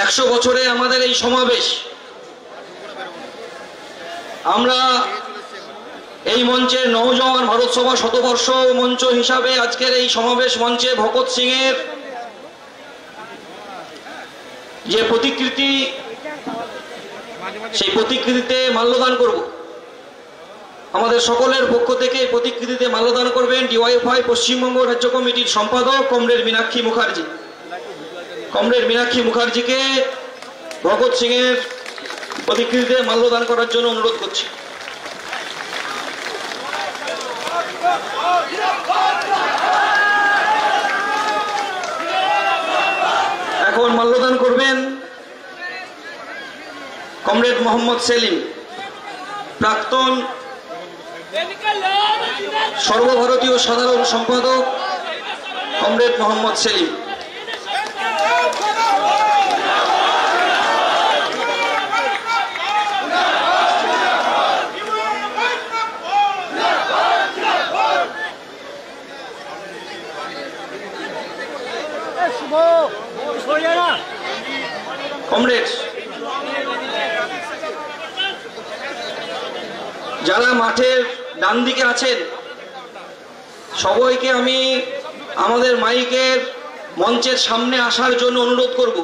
100 বছরে আমাদের এই সমাবেশ, আমরা এই মঞ্চের নওজওয়ান ভারত সভা শতবর্ষ মঞ্চ হিসাবে আজকের এই সমাবেশ মঞ্চে ভগৎ সিং এর যে প্রতিকৃতি, সেই প্রতিকৃতিতে মাল্যদান করব। আমাদের সকলের পক্ষ থেকে এই প্রতিকৃতিতে মাল্যদান করবেন ডিওয়াইএফআই পশ্চিমবঙ্গ রাজ্য কমিটির সম্পাদক কমরেড মীনাক্ষী মুখার্জি। কমরেড মীনাক্ষী মুখার্জিকে ভগৎ সিং এর প্রতিকৃতিতে মাল্যদান করার জন্য অনুরোধ করছি। এখন মাল্যদান করবেন কমরেড মোহাম্মদ সেলিম, প্রাক্তন সর্বভারতীয় সাধারণ সম্পাদক কমরেড মোহাম্মদ সেলিম। কমরেড, যারা মাঠের ডান দিকে আছেন সবাইকে আমি আমাদের মাইকের মঞ্চের সামনে আসার জন্য অনুরোধ করব।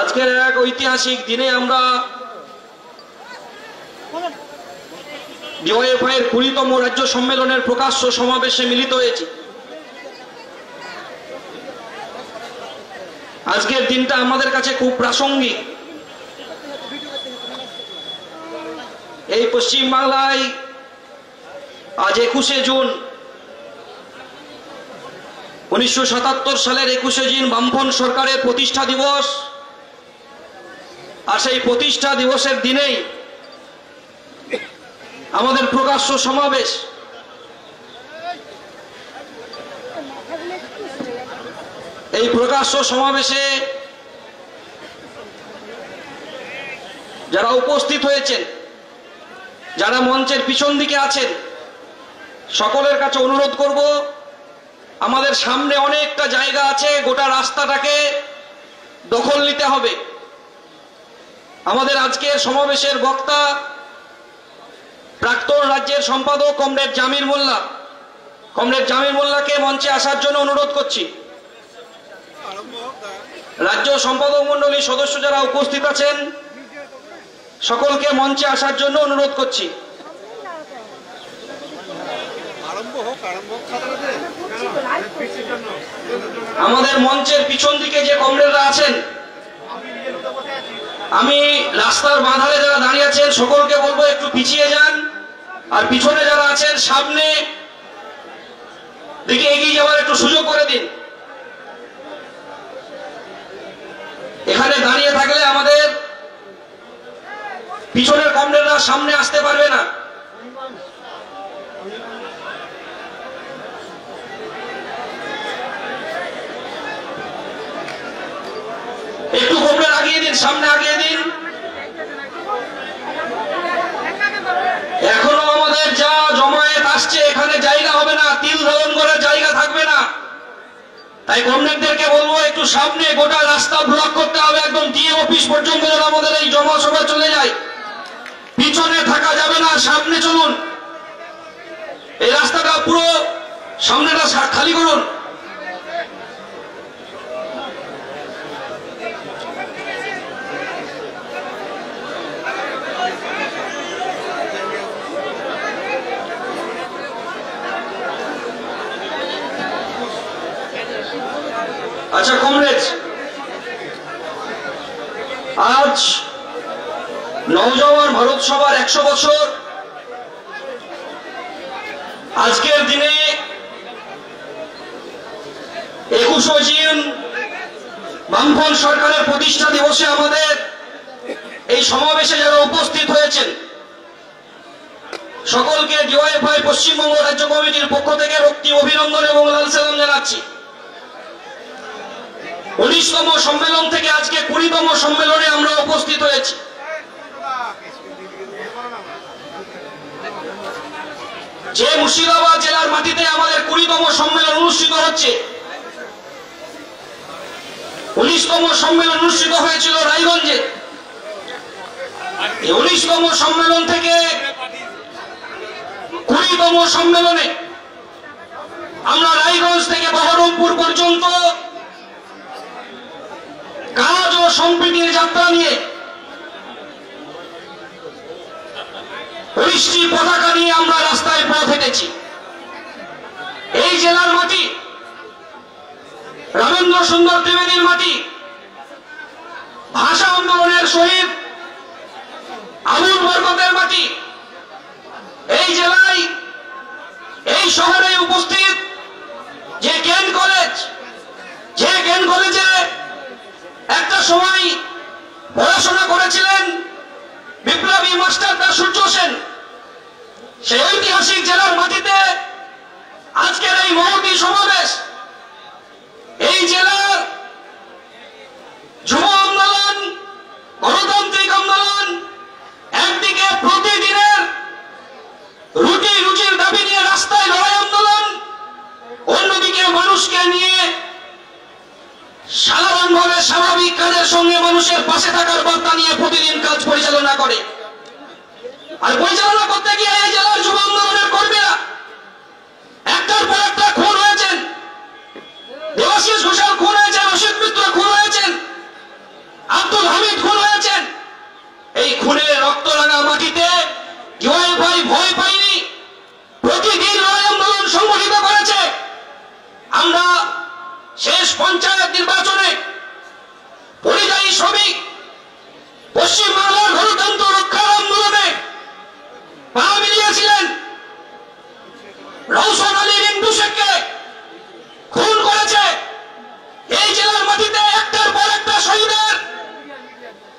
আজকের এক ঐতিহাসিক দিনে আমরা ডিওয়াইএফআই এর 20তম রাজ্য সম্মেলনের প্রকাশ্য সমাবেশে মিলিত হয়েছি। আজকের দিনটা আমাদের কাছে খুব প্রাসঙ্গিক। এই পশ্চিম বাংলায় আজ 21শে জুন, 1977 সালের 21শে জুন বামফ্রন্ট সরকারের প্রতিষ্ঠা দিবস। আর সেই প্রতিষ্ঠা দিবসের দিনেই আমাদের প্রকাশ্য সমাবেশ। এই প্রকাশ্য সমাবেশে যারা উপস্থিত হয়েছেন, যারা মঞ্চের পিছন দিকে আছেন, সকলের কাছে অনুরোধ করব, আমাদের সামনে অনেকটা জায়গা আছে, গোটা রাস্তাটাকে দখল নিতে হবে। আমাদের আজকের সমাবেশের বক্তা প্রাক্তন রাজ্যের সম্পাদক কমরেড জামির মোল্লা। কমরেড জামির মোল্লাকে মঞ্চে আসার জন্য অনুরোধ করছি। রাজ্য সম্পাদক মণ্ডলীর সদস্য যারা উপস্থিত আছেন সকলকে মঞ্চে আসার জন্য অনুরোধ করছি। আমাদের মঞ্চের পিছন দিকে যে কমরেডরা আছেন, আমি রাস্তার বাঁধারে যারা দাঁড়িয়ে আছেন সকলকে বলবো একটু পিছিয়ে যান, আর পিছনে যারা আছেন সামনে দিকে এগিয়ে যাওয়ার একটু সুযোগ করে দিন। এখানে দাঁড়িয়ে থাকলে আমাদের পিছনের কমরেডরা সামনে আসতে পারবে না। একটু কমরেড আগিয়ে দিন, সামনে আগিয়ে দিন। এখনো আমাদের যা জমায়েত আসছে এখানে জায়গা হবে না, তিল ধারণ করার জায়গা থাকবে না। তাই কমরেডদেরকে বলবো একটু সামনে, গোটা রাস্তা ব্লক করতে হবে, একদম ডিএম অফিস পর্যন্ত যেন আমাদের এই জনসভা চলে যায়। পিছনে থাকা যাবে না, সামনে চলুন। এই রাস্তাটা পুরো সামনেটা খালি করুন। আচ্ছা কমরেড, আজ নওজওয়ান ভারত সভার 100 বছর। আজকের দিনে 21শে জুন বামফ্রন্ট সরকারের প্রতিষ্ঠা দিবসে আমাদের এই সমাবেশে যারা উপস্থিত হয়েছেন সকলকে ডিওয়াইএফআই পশ্চিমবঙ্গ রাজ্য কমিটির পক্ষ থেকে রক্তিম অভিনন্দন এবং লাল সালাম জানাচ্ছি। 19তম সম্মেলন থেকে আজকে 20তম সম্মেলনে আমরা উপস্থিত হয়েছি। যে মুর্শিদাবাদ জেলার মাটিতে আমাদের 20তম সম্মেলন অনুষ্ঠিত হচ্ছে, 19তম সম্মেলন অনুষ্ঠিত হয়েছিল রায়গঞ্জে। এই 19তম সম্মেলন থেকে 20তম সম্মেলনে আমরা রায়গঞ্জ থেকে বহরমপুর পর্যন্ত কাজ ও সম্প্রীতির যাত্রা নিয়ে 19টি পতাকা নিয়ে আমরা রাস্তায় পথ হেঁটেছি। এই জেলার মাটি রবীন্দ্র সুন্দর ত্রিবেদীর মাটি, ভাষা আন্দোলনের শহীদ আবুল বরকতের মাটি। এই জেলায়, এই শহরে উপস্থিত যে জ্ঞান কলেজে একটা সময় পড়াশোনা করেছিলেন বিপ্লবী মাস্টার দা সূর্য সেন, সেই ঐতিহাসিক জেলার মাটিতে আজকের এই মহতী সমাবেশ। এই জেলার যুব আন্দোলন, গণতান্ত্রিক আন্দোলন একদিকে প্রতিদিনের রুজির দাবি নিয়ে রাস্তায় লড়াই আন্দোলন, অন্যদিকে মানুষকে নিয়ে সাধারণভাবে স্বাভাবিক কাজের সঙ্গে মানুষের পাশে থাকার বার্তা নিয়ে প্রতিদিন কাজ পরিচালনা করে। আর পরিচালনা করতে গিয়ে এই জেলার যুব আন্দোলনের কর্মীরা একটার পর একটা খুন হয়েছেন। দেবাশিস ঘোষাল খুন হয়েছেন, অসিত মিত্র খুন হয়েছেন, আব্দুল হামিদ খুন হয়েছেন। এই খুনের রক্ত রাঙা মাটিতে ডিওয়াইএফআই ভয় পায়নি, প্রতিদিন লড়াই আন্দোলন সংগঠিত করেছে। আমরা শেষ পঞ্চায়েত নির্বাচনে পরিযায়ী শ্রমিক পশ্চিমবাংলার গণতন্ত্র রক্ষার আন্দোলনে পা মিলিয়েছিলেন। রওশন আলী রিন্টু শেখকে খুন করেছে। এই জেলার মাটিতে একটার পর একটা শহীদের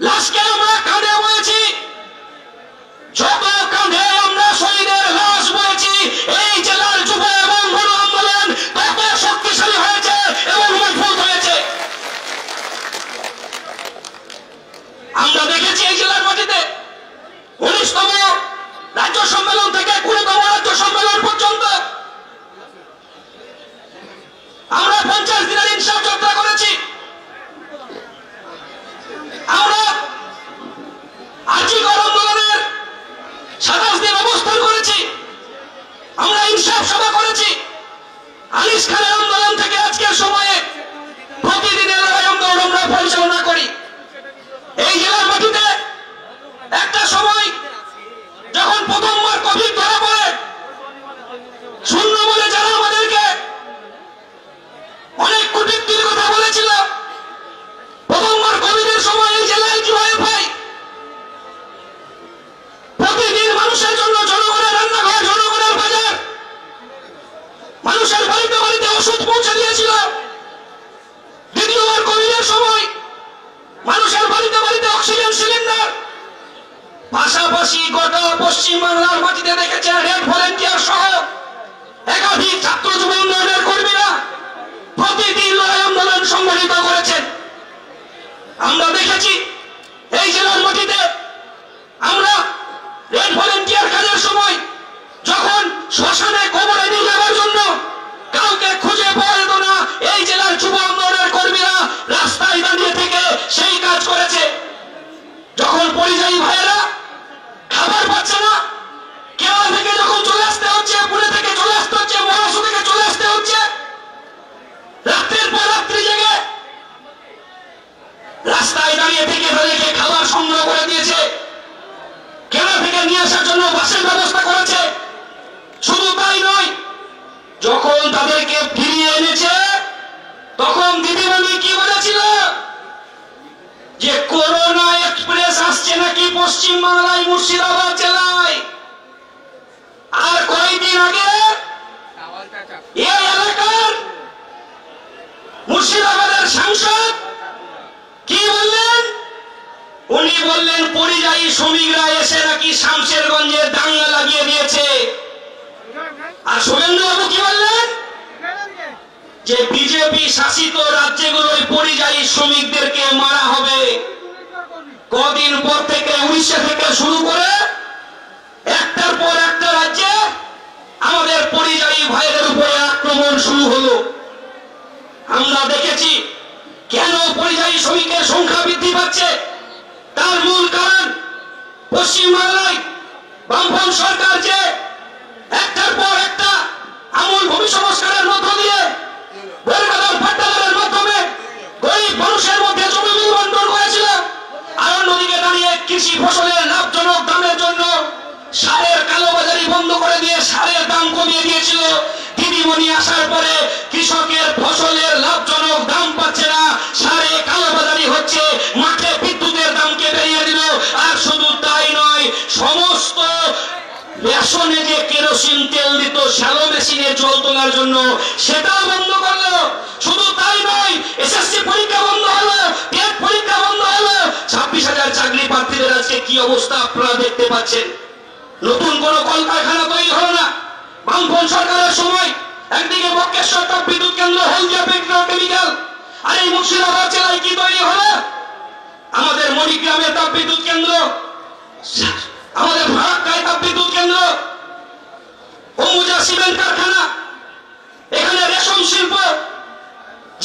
লাশকে আমরা কাঁধে বয়েছি। যত কাঁধে আমরা শহীদের লাশ বয়েছি, এই জেলার যুব এবং গণ আন্দোলন তত শক্তিশালী হয়েছে এবং মজবুত হয়েছে। আমরা দেখেছি এই জেলার মাটিতে 19তম রাজ্য সম্মেলন থেকে 20তম রাজ্য সম্মেলন পর্যন্ত আমরা 50 দিনের ইনসাফ যাত্রা করেছি। আমরা আর্জিকর আন্দোলনের 27 দিন অবস্থান করেছি। আমরা ইনসাফ সভা করেছি। আলিস খানের আন্দোলন থেকে আজকের সময়ে প্রতিদিনের লড়াই আন্দোলন আমরা পরিচালনা করি। এই জেলার মাটিতে একটা সময় যখন প্রথমবার কোভিড ধরা পড়ে, শূন্য বলে যারা আমাদেরকে অনেক কটূক্তির কথা বলেছিল, প্রথমবার কোভিডের সময় এই জেলায় ডিওয়াইএফআই প্রতিদিন মানুষের জন্য জনগণের রান্নাঘর, জনগণের বাজার, মানুষের বাড়িতে বাড়িতে ওষুধ পৌঁছে দিয়েছিল। দ্বিতীয়বার কোভিডের সময় মানুষের বাড়িতে বাড়িতে অক্সিজেন সিলিন্ডার। পাশাপাশি গোটা পশ্চিমবাংলার মাটিতে দেখেছেন রেড ভলেন্টিয়ার সহ একাধিক ছাত্র যুব উন্নয়নের কর্মীরা প্রতিদিন লড়াই আন্দোলন সংগঠিত করেছেন। আমরা দেখেছি এই জেলার মাটিতে আমরা রেড ভলেন্টিয়ার কাজের সময় যখন শ্মশানে কবরে নিয়ে যাওয়ার জন্য কাউকে খুঁজে পাওয়া যেত না, এই জেলার যুব আন্দোলনের কর্মীরা রাস্তায় দাঁড়িয়ে থেকে সেই কাজ করেছে। যখন পরিযায়ী ভাইয়েরা খাবার পাচ্ছে না, কেরালা থেকে যখন চলে আসতে হচ্ছে, পুনে থেকে চলে আসতে হচ্ছে, মহারাষ্ট্র থেকে চলে আসতে হচ্ছে, রাত্রের পর রাত্রি জেগে রাস্তায় দাঁড়িয়ে থেকে তাদেরকে খাবার সংগ্রহ করে দিয়েছে। কেরালা থেকে নিয়ে আসার জন্য বাসের ব্যবস্থা করেছে। শুধু তাই নয়, যখন তাদেরকে ফিরিয়ে এনেছে তখন দিদিমণি কি বলেছিল যে করোনা এক্সপ্রেস আসছে নাকি পশ্চিম বাংলায়, মুর্শিদাবাদ জেলায়। আর কয়েকদিন আগে এই এলাকার মুর্শিদাবাদের সাংসদ কি বললেন? উনি বললেন পরিযায়ী শ্রমিকরা এসে নাকি শামশেরগঞ্জে দাঙ্গা লাগিয়ে দিয়েছে। আর শুভেন্দুবাবু কি বললেন? যে বিজেপি শাসিত রাজ্যগুলোয় পরিযায়ী শ্রমিকদেরকে মারা হবে। কদিন পর থেকে উড়িষ্যা থেকে শুরু করে একটার পর একটা রাজ্যে আমাদের পরিযায়ী ভাইদের উপরে আক্রমণ শুরু হলো। আমরা দেখেছি কেন পরিযায়ী শ্রমিকের সংখ্যা বৃদ্ধি পাচ্ছে? তার মূল কারণ পশ্চিমবাংলায় বামপন্থী সরকার যে একটার পর একটা আমূল ভূমি সংস্কারের মধ্য দিয়ে বর্গাদার পাট্টাদারের মাধ্যমে গরিব মানুষের মধ্যে জমি বন্টন করেছিল, আর অন্যদিকে দাঁড়িয়ে কৃষি ফসলের লাভজনক দামের জন্য সারের কালোবাজারি বন্ধ করে দিয়ে সারের দাম কমিয়ে দিয়েছিল। দিদিমণি আসার পরে কৃষকের ফসলের লাভজনক দাম পাচ্ছে না, সারে কালোবাজারি হচ্ছে, মাঠে বিদ্যুতের দামকে বেরিয়ে দিল। আর শুধু তাই নয়, সমস্ত রেশনে যে কেরোসিন তেল দিত শ্যালো মেশিনে জল তোলার জন্য, সেটাও বন্ধ করলো। শুধু তাই নয়, এসএসসি পরীক্ষা বন্ধ হলো, টেট পরীক্ষা বন্ধ হলো। 26,000 চাকরি প্রার্থীদের আজকে কি অবস্থা আপনারা দেখতে পাচ্ছেন। নতুন কোন কলকারখানা তৈরি হলো না। বামপন্থী সরকারের সময় একদিকে বক্রেশ্বর তাপবিদ্যুৎ কেন্দ্র, হলদিয়া পেট্রোকেমিক্যাল, আর এই মুর্শিদাবাদ জেলায় কি তৈরি হলো? আমাদের মণিগ্রামের তাপবিদ্যুৎ কেন্দ্র, আমাদের ফারাক্কায় তাপবিদ্যুৎ কেন্দ্র, অম্বুজা সিমেন্ট কারখানা, এখানে রেশম শিল্প,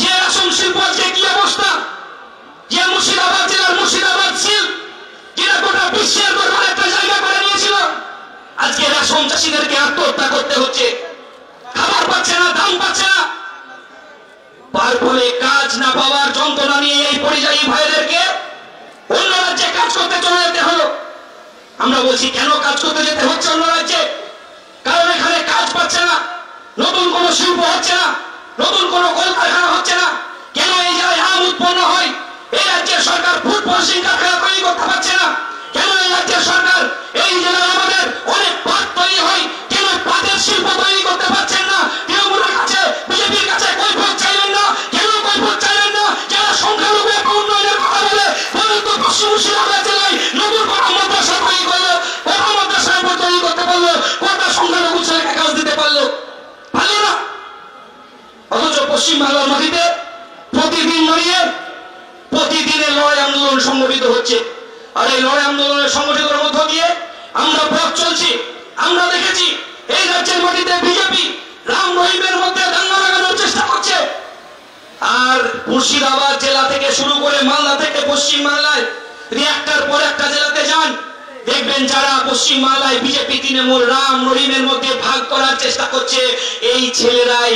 যে রেশম শিল্প আজকে কি অবস্থা, যে মুর্শিদাবাদ জেলার মুর্শিদাবাদ সিল্ক, যেটা গোটা বিশ্বের দরবারে একটা জায়গা করে নিয়েছিল, আজকে রেশম চাষীদেরকে আত্মহত্যা করতে হচ্ছে। খাবার পাচ্ছে না, দাম পাচ্ছে না, তার ফলে কাজ না পাওয়ার যন্ত্রণা নিয়ে এই পরিযায়ী ভাইদেরকে অন্য রাজ্যে কাজ করতে চলে যেতে হলো। আমরা বলছি কেন কাজ করতে যেতে হচ্ছে অন্য রাজ্যে? কারণ এখানে কাজ পাচ্ছে না, নতুন কোন শিল্প হচ্ছে না, নতুন কোন কলকারখানা হচ্ছে না। কেন এই জেলায় আম উৎপন্ন হয়, এই রাজ্যের সরকার ফুড প্রসেসিং কারখানা তৈরি করতে পারছে না? কেন এই রাজ্যের সরকার এই জেলায় আমাদের অনেক পাট তৈরি হয়, কেন পাটের শিল্প তৈরি করতে পারছেন না? তৃণমূলের কাছে, বিজেপির কাছে কৈফিয়ত চাইলেন না, কেন কৈফিয়ত চাইলেন না? যারা সংখ্যালঘু একটা উন্নয়নের কথা বলে, বলেন তো পশ্চিম মুর্শিদাবাদ জেলায় নতুন কোন মাদ্রাসা তৈরি করলো, কত মাদ্রাসা তৈরি করতে পারলো, কত সংখ্যালঘু ছেলেকে কাজ দিতে পারলো? ভালো না। অথচ পশ্চিমবাংলার মাটিতে প্রতিদিন দাঁড়িয়ে প্রতিদিনের লড়াই আন্দোলন সংগঠিত হচ্ছে। আর এই লড়াই আন্দোলনের সংগঠিতের মধ্য দিয়ে আমরা পথ চলছি। আমরা দেখেছি এই রাজ্যের মাটিতে বিজেপি রাম রহিমের মধ্যে দাঙ্গা লাগানোর চেষ্টা করছে। আর মুর্শিদাবাদ জেলা থেকে শুরু করে মালদা থেকে পশ্চিম বাংলায় একটার পর একটা জেলাতে যান, দেখবেন যারা পশ্চিম বাংলায় বিজেপি তৃণমূল রাম রহিমের মধ্যে ভাগ করার চেষ্টা করছে, এই ছেলেরাই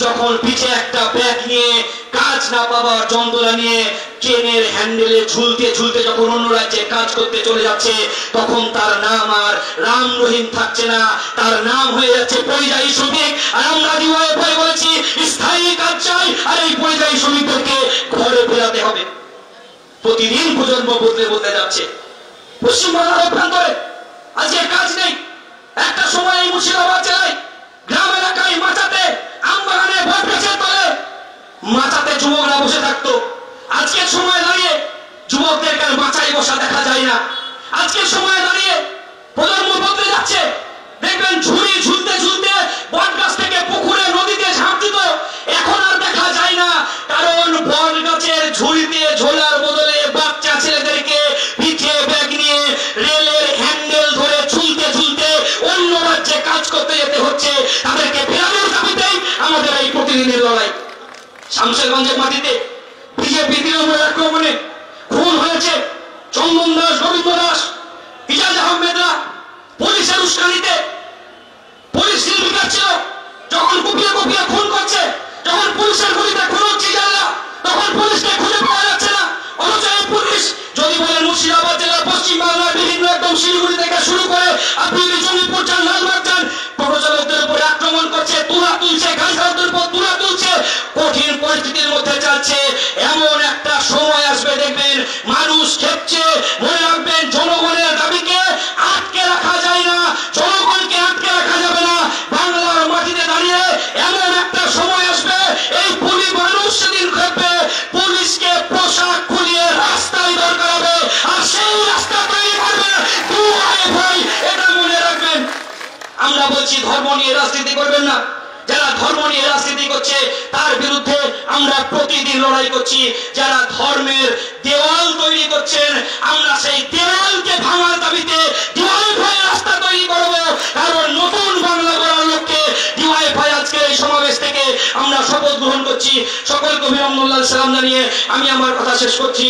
যখন পিছে একটা ব্যাগ নিয়ে কাজ না পাওয়ার যন্ত্রণা নিয়ে ট্রেনের হ্যান্ডেলে ঝুলতে ঝুলতে যখন অন্য রাজ্যে কাজ করতে চলে যাচ্ছে, তখন তার নাম আর রাম রহিম থাকছে না, তার নাম হয়ে যাচ্ছে পরিযায়ী শ্রমিক। আর আমরা ডিওয়াইএফআই বলেছি স্থায়ী কাজ চাই, আর এই পরিযায়ী শ্রমিকদেরকে ঘরে ফেরাতে হবে। প্রতিদিন প্রজন্ম বদলে বদলে যাচ্ছে। পশ্চিমবাংলার অভ্যন্তরে আজকে কাজ নেই। একটা সময় এই মুর্শিদাবাদ জেলায় গ্রাম এলাকায় মাচাতে আমবাগানে বট গাছের তলে মাচাতে যুবকরা বসে থাকতো। আজকের সময় দাঁড়িয়ে যুবকদেরকে আর মাচায় বসা দেখা যায় না। আজকের সময় দাঁড়িয়ে প্রজন্ম বদলে যাচ্ছে। দেখবেন ঝুড়ি ঝুলতে ঝুলতে বট গাছ থেকে পুকুরে নদীতে ঝাঁপ দিত, এখন আর দেখা যায় না। কারণ বট গাছের ঝুড়িতে ঝোলার বদলে বাচ্চা ছেলেদেরকে পিঠে ব্যাগ নিয়ে রেলের হ্যান্ডেল ধরে ঝুলতে ঝুলতে অন্য রাজ্যে কাজ করতে যেতে হচ্ছে। তাদেরকে ফেরানোর দাবিতেই আমাদের এই প্রতিদিনের লড়াই। শামশেরগঞ্জের মাটিতে বিজেপি তৃণমূলের আক্রমণে খুন হয়েছে চন্দন দাস, গোবিন্দ দাস, ইজাজ আহমেদরা পুলিশের উস্কানিতে। পুলিশ নির্বিকার ছিল, যখন কুপিয়ে কুপিয়ে খুন করছে, যখন পুলিশের গুলিতে খুন হচ্ছে ইজাজরা, তখন পুলিশকে খুঁজে পাওয়া যাচ্ছে না। অথচ এই পুলিশ যদি বলেন মুর্শিদাবাদ জেলার পশ্চিম বাংলার বিভিন্ন একদম শিলিগুড়ি থেকে শুরু করে আপনি জঙ্গিপুর যান, লালবাগ যান, টোটো চালকদের উপরে আক্রমণ করছে, তুলা তুলছে, গাড়ি চালকদের উপর তুলা তুলছে। কঠিন পরিস্থিতির মধ্যে যাচ্ছে। এমন একটা সময় আসবে দেখবেন মানুষ খেপছে। মনে রাখবেন জনগণের দাবিকে আটকে রাখা যায় না, জনগণকে আটকে রাখা যাবে না। বাংলার মাটিতে দাঁড়িয়ে এমন একটা সময় আসবে, এই পুলিশ মানুষ সেদিন খেপবে, পুলিশকে পোশাক খুলিয়ে রাস্তায় দরকার হবে, আর সেই রাস্তা তৈরি করবে ডিওয়াইএফআই। এটা মনে রাখবেন। আমরা বলছি ধর্ম নিয়ে রাজনীতি করবেন না। যারা ধর্ম নিয়ে রাজনীতি করছে তার বিরুদ্ধে আমরা প্রতিদিন লড়াই করছি। যারা ধর্মের দেওয়াল তৈরি করছেন, আমরা সেই দেওয়ালকে ভাঙার দাবিতে ডিওয়াইএফআই রাস্তা তৈরি করব। কারণ নতুন বাংলা গড়ার লক্ষ্যে ডিওয়াইএফআই আজকে এই সমাবেশ থেকে আমরা শপথ গ্রহণ করছি। সকলকে অভিনন্দন সালাম জানিয়ে আমি আমার কথা শেষ করছি।